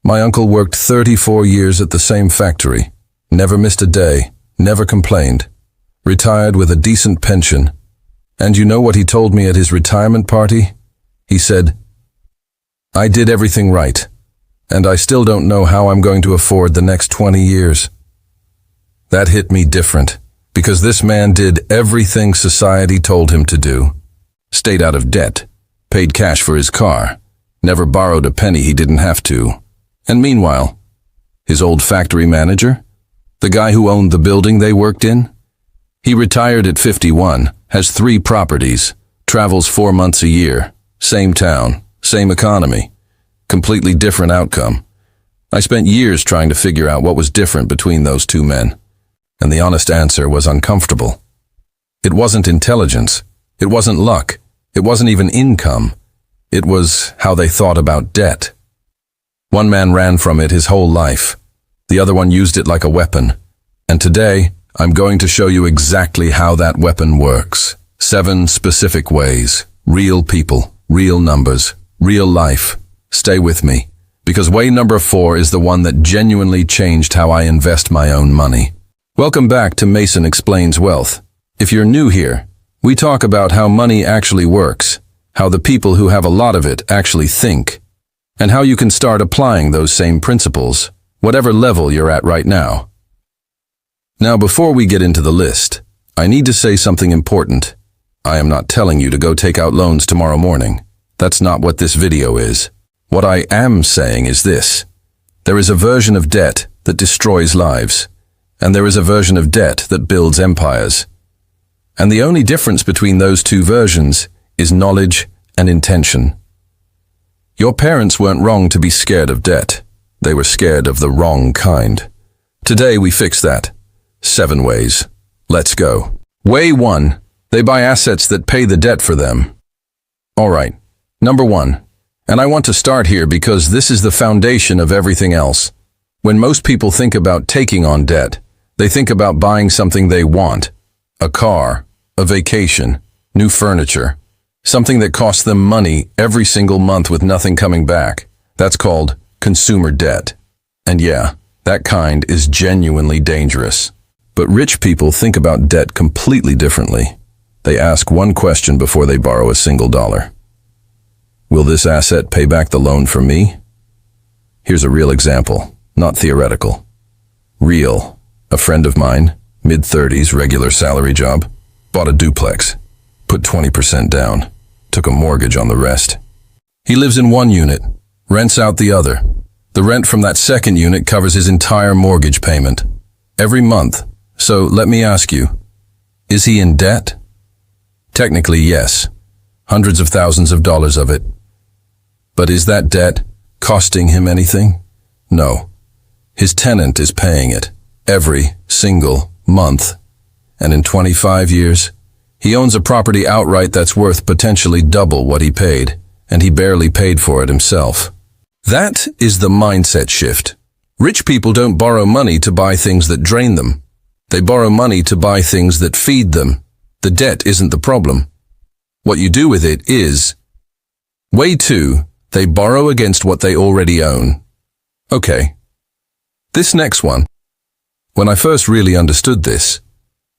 My uncle worked 34 years at the same factory, never missed a day, never complained, retired with a decent pension. And you know what he told me at his retirement party? He said, "I did everything right, and I still don't know how I'm going to afford the next 20 years. That hit me different, because this man did everything society told him to do. Stayed out of debt, paid cash for his car, never borrowed a penny he didn't have to. And meanwhile, his old factory manager, the guy who owned the building they worked in, he retired at 51, has 3 properties, travels 4 months a year, same town, same economy, completely different outcome. I spent years trying to figure out what was different between those two men, and the honest answer was uncomfortable. It wasn't intelligence, it wasn't luck, it wasn't even income. It was how they thought about debt. One man ran from it his whole life. The other one used it like a weapon. And today, I'm going to show you exactly how that weapon works. 7 specific ways. Real people, real numbers, real life. Stay with me, because way number 4 is the one that genuinely changed how I invest my own money. Welcome back to Mason Explains Wealth. If you're new here, we talk about how money actually works, how the people who have a lot of it actually think, and how you can start applying those same principles, whatever level you're at right now. Now, before we get into the list, I need to say something important. I am not telling you to go take out loans tomorrow morning. That's not what this video is. What I am saying is this. There is a version of debt that destroys lives, and there is a version of debt that builds empires. And the only difference between those two versions is knowledge and intention. Your parents weren't wrong to be scared of debt. They were scared of the wrong kind. Today we fix that. 7 ways. Let's go. Way 1. They buy assets that pay the debt for them. Alright, number 1. And I want to start here because this is the foundation of everything else. When most people think about taking on debt, they think about buying something they want. A car, a vacation, new furniture. Something that costs them money every single month with nothing coming back. That's called consumer debt. And yeah, that kind is genuinely dangerous. But rich people think about debt completely differently. They ask one question before they borrow a single dollar. Will this asset pay back the loan for me? Here's a real example, not theoretical. Real. A friend of mine, mid-30s, regular salary job, bought a duplex, put 20% down, took a mortgage on the rest. He lives in one unit, rents out the other. The rent from that second unit covers his entire mortgage payment every month. So let me ask you, is he in debt? Technically, yes. Hundreds of thousands of dollars of it. But is that debt costing him anything? No. His tenant is paying it every single month. And in 25 years, he owns a property outright that's worth potentially double what he paid, and he barely paid for it himself. That is the mindset shift. Rich people don't borrow money to buy things that drain them. They borrow money to buy things that feed them. The debt isn't the problem. What you do with it is. Way 2, they borrow against what they already own. Okay. This next one. When I first really understood this,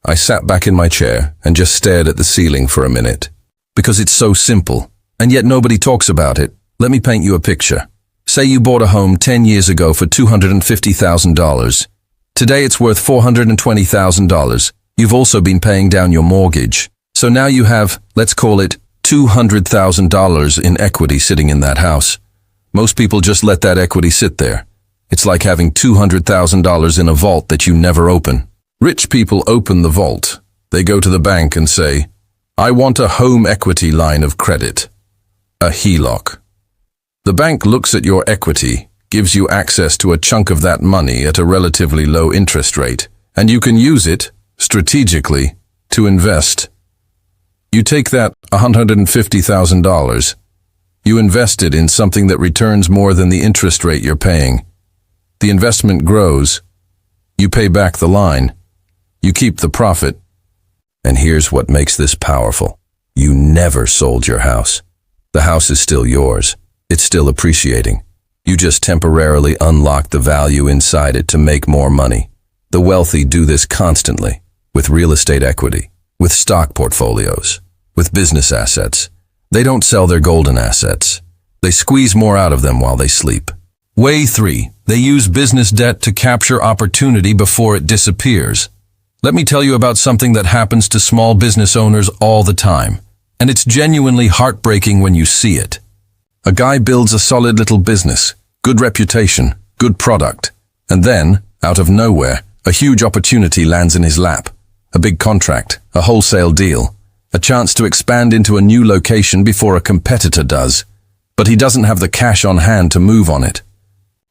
I sat back in my chair and just stared at the ceiling for a minute. Because it's so simple, and yet nobody talks about it. Let me paint you a picture. Say you bought a home 10 years ago for $250,000. Today it's worth $420,000. You've also been paying down your mortgage. So now you have, let's call it, $200,000 in equity sitting in that house. Most people just let that equity sit there. It's like having $200,000 in a vault that you never open. Rich people open the vault. They go to the bank and say, I want a home equity line of credit, a HELOC. The bank looks at your equity, gives you access to a chunk of that money at a relatively low interest rate, and you can use it, strategically, to invest. You take that $150,000, you invest it in something that returns more than the interest rate you're paying. The investment grows. You pay back the line. You keep the profit. And here's what makes this powerful. You never sold your house. The house is still yours. It's still appreciating. You just temporarily unlock the value inside it to make more money. The wealthy do this constantly, with real estate equity, with stock portfolios, with business assets. They don't sell their golden assets. They squeeze more out of them while they sleep. Way 3. They use business debt to capture opportunity before it disappears. Let me tell you about something that happens to small business owners all the time, and it's genuinely heartbreaking when you see it. A guy builds a solid little business, good reputation, good product, and then, out of nowhere, a huge opportunity lands in his lap. A big contract, a wholesale deal, a chance to expand into a new location before a competitor does. But he doesn't have the cash on hand to move on it.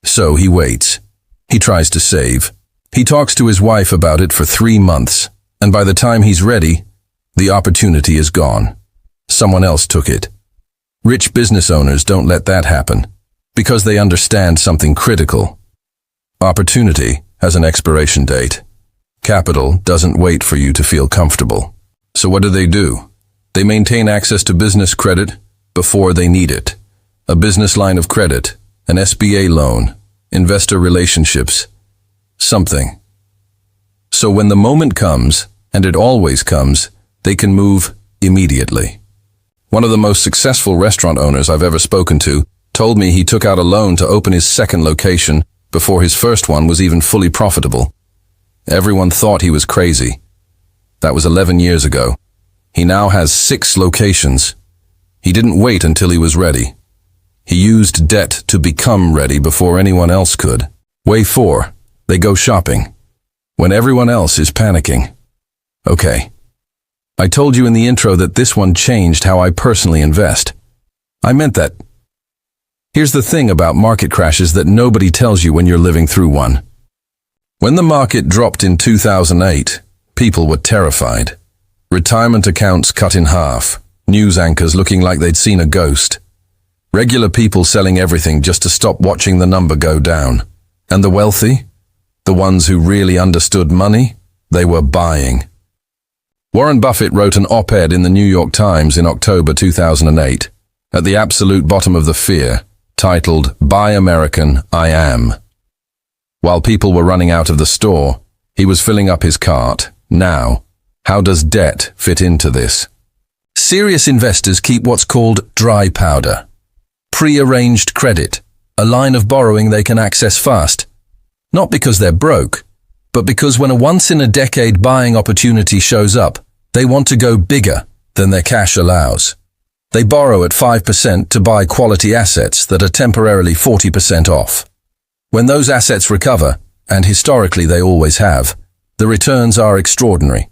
So he waits. He tries to save. He talks to his wife about it for 3 months, and by the time he's ready, the opportunity is gone. Someone else took it. Rich business owners don't let that happen, because they understand something critical. Opportunity has an expiration date. Capital doesn't wait for you to feel comfortable. So what do? They maintain access to business credit before they need it. A business line of credit, an SBA loan, investor relationships, something. So when the moment comes, and it always comes, they can move immediately. One of the most successful restaurant owners I've ever spoken to told me he took out a loan to open his second location before his first one was even fully profitable. Everyone thought he was crazy. That was 11 years ago. He now has 6 locations. He didn't wait until he was ready. He used debt to become ready before anyone else could. Way 4. They go shopping. When everyone else is panicking. Okay. I told you in the intro that this one changed how I personally invest. I meant that. Here's the thing about market crashes that nobody tells you when you're living through one. When the market dropped in 2008, people were terrified. Retirement accounts cut in half, news anchors looking like they'd seen a ghost. Regular people selling everything just to stop watching the number go down. And the wealthy? The ones who really understood money? They were buying. Warren Buffett wrote an op-ed in the New York Times in October 2008, at the absolute bottom of the fear, titled, "Buy American, I Am." While people were running out of the store, he was filling up his cart. Now, how does debt fit into this? Serious investors keep what's called dry powder. Pre-arranged credit, a line of borrowing they can access fast. Not because they're broke, but because when a once-in-a-decade buying opportunity shows up, they want to go bigger than their cash allows. They borrow at 5% to buy quality assets that are temporarily 40% off. When those assets recover, and historically they always have, the returns are extraordinary.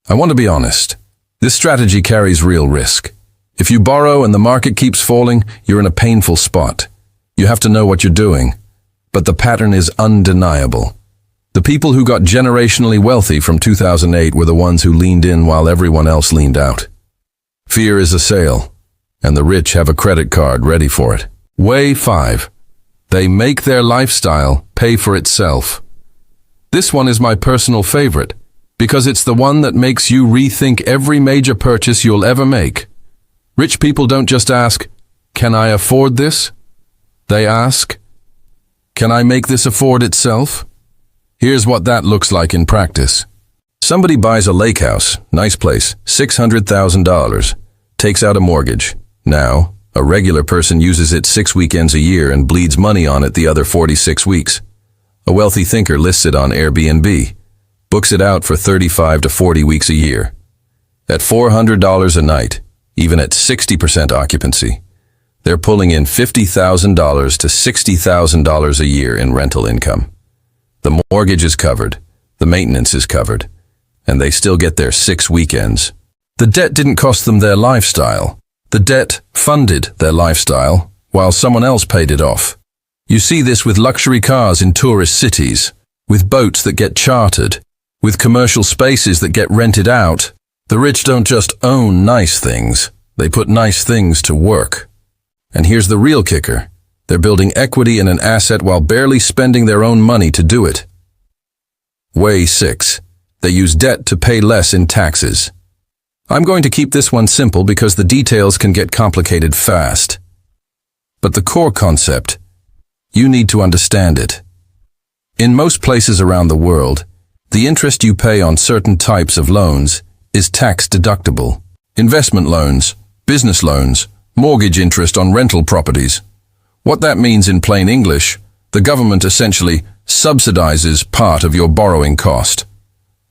I want to be honest. This strategy carries real risk. If you borrow and the market keeps falling, you're in a painful spot. You have to know what you're doing. But the pattern is undeniable. The people who got generationally wealthy from 2008 were the ones who leaned in while everyone else leaned out. Fear is a sale, and the rich have a credit card ready for it. Way 5. They make their lifestyle pay for itself. This one is my personal favorite, because it's the one that makes you rethink every major purchase you'll ever make. Rich people don't just ask, "Can I afford this?" They ask, "Can I make this afford itself?" Here's what that looks like in practice. Somebody buys a lake house, nice place, $600,000, takes out a mortgage. Now, a regular person uses it 6 weekends a year and bleeds money on it the other 46 weeks. A wealthy thinker lists it on Airbnb, books it out for 35 to 40 weeks a year. At $400 a night, even at 60% occupancy, they're pulling in $50,000 to $60,000 a year in rental income. The mortgage is covered, the maintenance is covered, and they still get their 6 weekends. The debt didn't cost them their lifestyle. The debt funded their lifestyle, while someone else paid it off. You see this with luxury cars in tourist cities, with boats that get chartered, with commercial spaces that get rented out. The rich don't just own nice things, they put nice things to work. And here's the real kicker. They're building equity in an asset while barely spending their own money to do it. Way 6. They use debt to pay less in taxes. I'm going to keep this one simple because the details can get complicated fast. But the core concept You need to understand it. In most places around the world, the interest you pay on certain types of loans is tax deductible. Investment loans, business loans, mortgage interest on rental properties. What that means in plain English, the government essentially subsidizes part of your borrowing cost.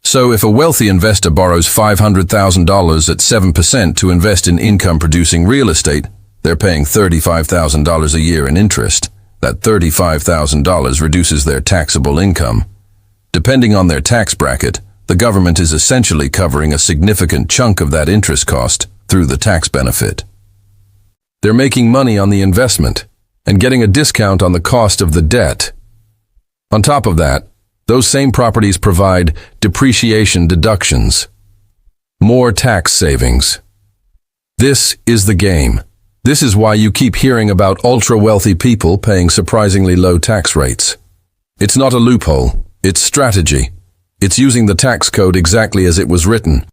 So if a wealthy investor borrows $500,000 at 7% to invest in income-producing real estate, they're paying $35,000 a year in interest. That $35,000 reduces their taxable income. Depending on their tax bracket, the government is essentially covering a significant chunk of that interest cost through the tax benefit. They're making money on the investment and getting a discount on the cost of the debt. On top of that, those same properties provide depreciation deductions. More tax savings. This is the game. This is why you keep hearing about ultra-wealthy people paying surprisingly low tax rates. It's not a loophole, it's strategy. It's using the tax code exactly as it was written,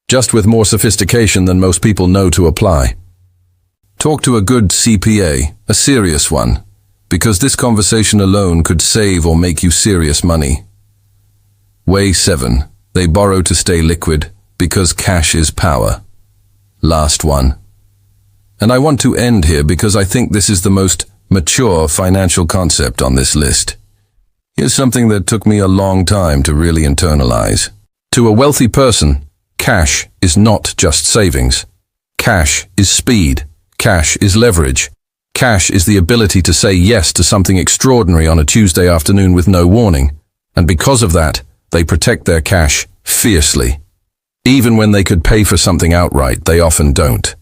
just with more sophistication than most people know to apply. Talk to a good CPA, a serious one, because this conversation alone could save or make you serious money. Way 7. They borrow to stay liquid because cash is power. Last one. And I want to end here because I think this is the most mature financial concept on this list. Here's something that took me a long time to really internalize. To a wealthy person, cash is not just savings. Cash is speed. Cash is leverage. Cash is the ability to say yes to something extraordinary on a Tuesday afternoon with no warning. And because of that, they protect their cash fiercely. Even when they could pay for something outright, they often don't.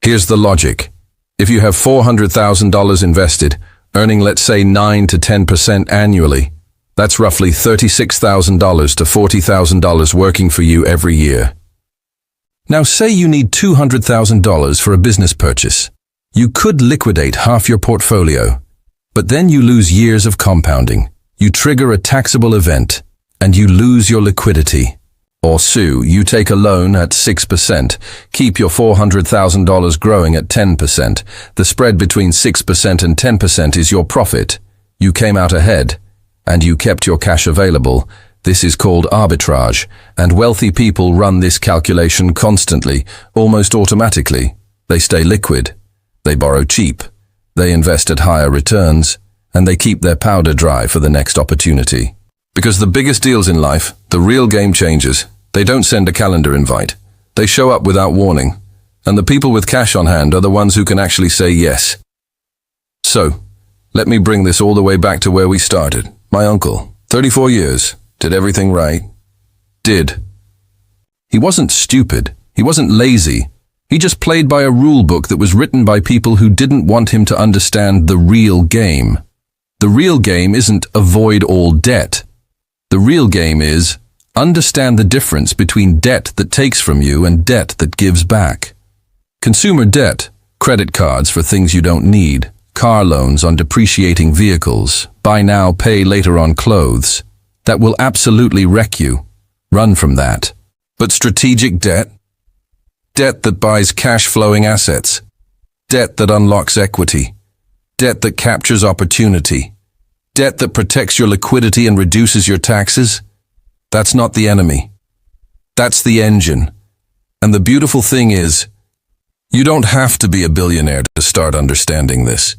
Here's the logic. If you have $400,000 invested, earning let's say 9 to 10% annually, that's roughly $36,000 to $40,000 working for you every year. Now say you need $200,000 for a business purchase. You could liquidate half your portfolio, but then you lose years of compounding. You trigger a taxable event, and you lose your liquidity. Or sue, you take a loan at 6%, keep your $400,000 growing at 10%. The spread between 6% and 10% is your profit. You came out ahead, and you kept your cash available. This is called arbitrage, and wealthy people run this calculation constantly, almost automatically. They stay liquid. They borrow cheap. They invest at higher returns, and they keep their powder dry for the next opportunity. Because the biggest deals in life, the real game changers, they don't send a calendar invite. They show up without warning. And the people with cash on hand are the ones who can actually say yes. So, let me bring this all the way back to where we started. My uncle, 34 years, did everything right. Did. He wasn't stupid. He wasn't lazy. He just played by a rule book that was written by people who didn't want him to understand the real game. The real game isn't avoid all debt. The real game is understand the difference between debt that takes from you and debt that gives back. Consumer debt, credit cards for things you don't need, car loans on depreciating vehicles, buy now, pay later on clothes, that will absolutely wreck you. Run from that. But strategic debt? Debt that buys cash-flowing assets. Debt that unlocks equity. Debt that captures opportunity. Debt that protects your liquidity and reduces your taxes? That's not the enemy. That's the engine. And the beautiful thing is, you don't have to be a billionaire to start understanding this.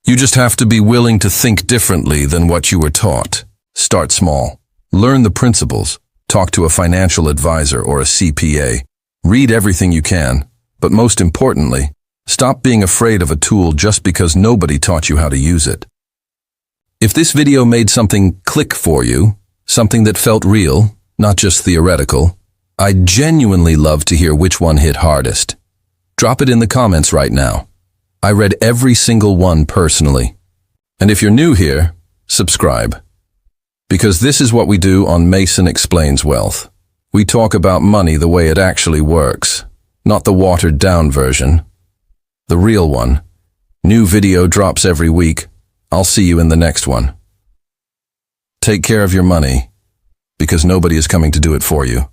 You just have to be willing to think differently than what you were taught. Start small. Learn the principles. Talk to a financial advisor or a CPA. Read everything you can. But most importantly, stop being afraid of a tool just because nobody taught you how to use it. If this video made something click for you, something that felt real, not just theoretical, I'd genuinely love to hear which one hit hardest. Drop it in the comments right now. I read every single one personally. And if you're new here, subscribe. Because this is what we do on Mason Explains Wealth. We talk about money the way it actually works, not the watered-down version. The real one. New video drops every week. I'll see you in the next one. Take care of your money, because nobody is coming to do it for you.